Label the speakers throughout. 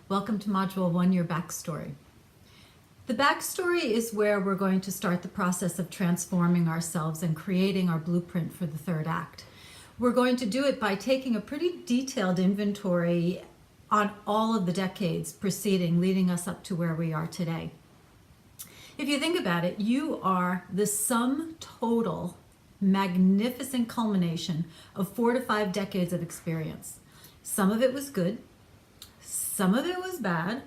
Speaker 1: Welcome to Module 1, your backstory. The backstory is where we're going to start the process of transforming ourselves and creating our blueprint for the third act. We're going to do it by taking a pretty detailed inventory on all of the decades preceding, leading us up to where we are today. If you think about it, you are the sum total, magnificent culmination of 4 to 5 decades of experience. Some of it was good, some of it was bad,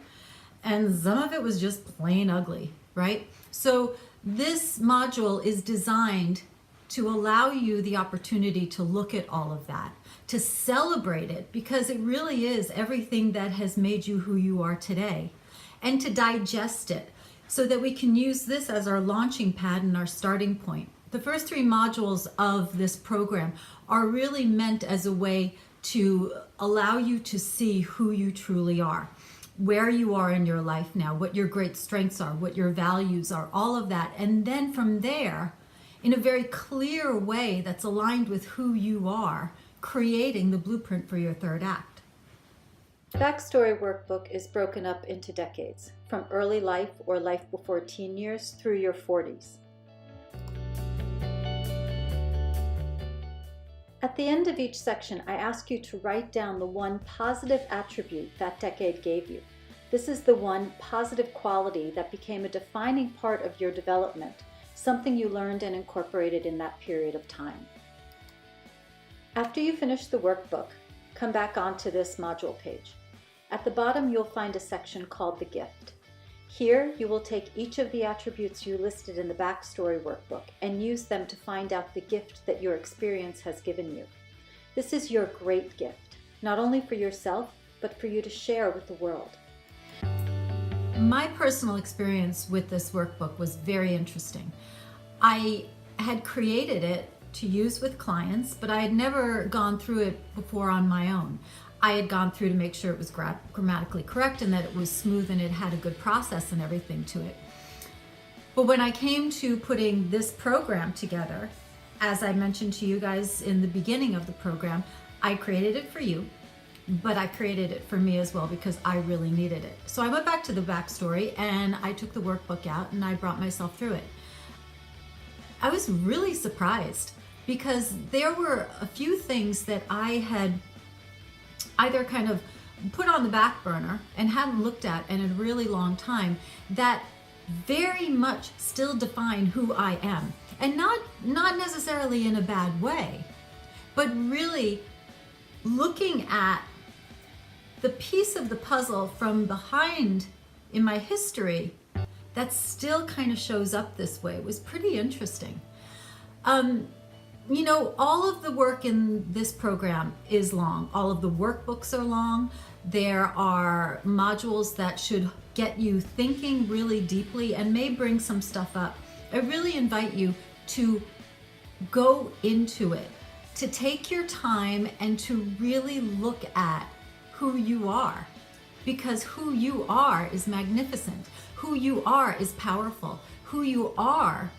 Speaker 1: and some of it was just plain ugly, right? So this module is designed to allow you the opportunity to look at all of that, to celebrate it, because it really is everything that has made you who you are today, and to digest it so that we can use this as our launching pad and our starting point. The first 3 modules of this program are really meant as a way to allow you to see who you truly are, where you are in your life now, what your great strengths are, what your values are, all of that. And then from there, in a very clear way that's aligned with who you are, creating the blueprint for your third act. The Backstory Workbook is broken up into decades, from early life or life before teen years through your 40s. At the end of each section, I ask you to write down the one positive attribute that decade gave you. This is the one positive quality that became a defining part of your development, something you learned and incorporated in that period of time. After you finish the workbook, come back onto this module page. At the bottom, you'll find a section called The Gift. Here, you will take each of the attributes you listed in the Backstory Workbook and use them to find out the gift that your experience has given you. This is your great gift, not only for yourself, but for you to share with the world. My personal experience with this workbook was very interesting. I had created it to use with clients, but I had never gone through it before on my own. I had gone through to make sure it was grammatically correct and that it was smooth and it had a good process and everything to it. But when I came to putting this program together, as I mentioned to you guys in the beginning of the program, I created it for you, but I created it for me as well because I really needed it. So I went back to the backstory and I took the workbook out and I brought myself through it. I was really surprised because there were a few things that I had either kind of put on the back burner and hadn't looked at in a really long time that very much still define who I am. And not necessarily in a bad way, but really looking at the piece of the puzzle from behind in my history that still kind of shows up this way was pretty interesting. You know, all of the work in this program is long. All of the workbooks are long. There are modules that should get you thinking really deeply and may bring some stuff up. I really invite you to go into it, to take your time and to really look at who you are, because who you are is magnificent. Who you are is powerful. Who you are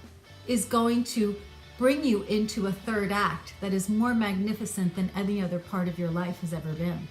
Speaker 1: is going to bring you into a third act that is more magnificent than any other part of your life has ever been.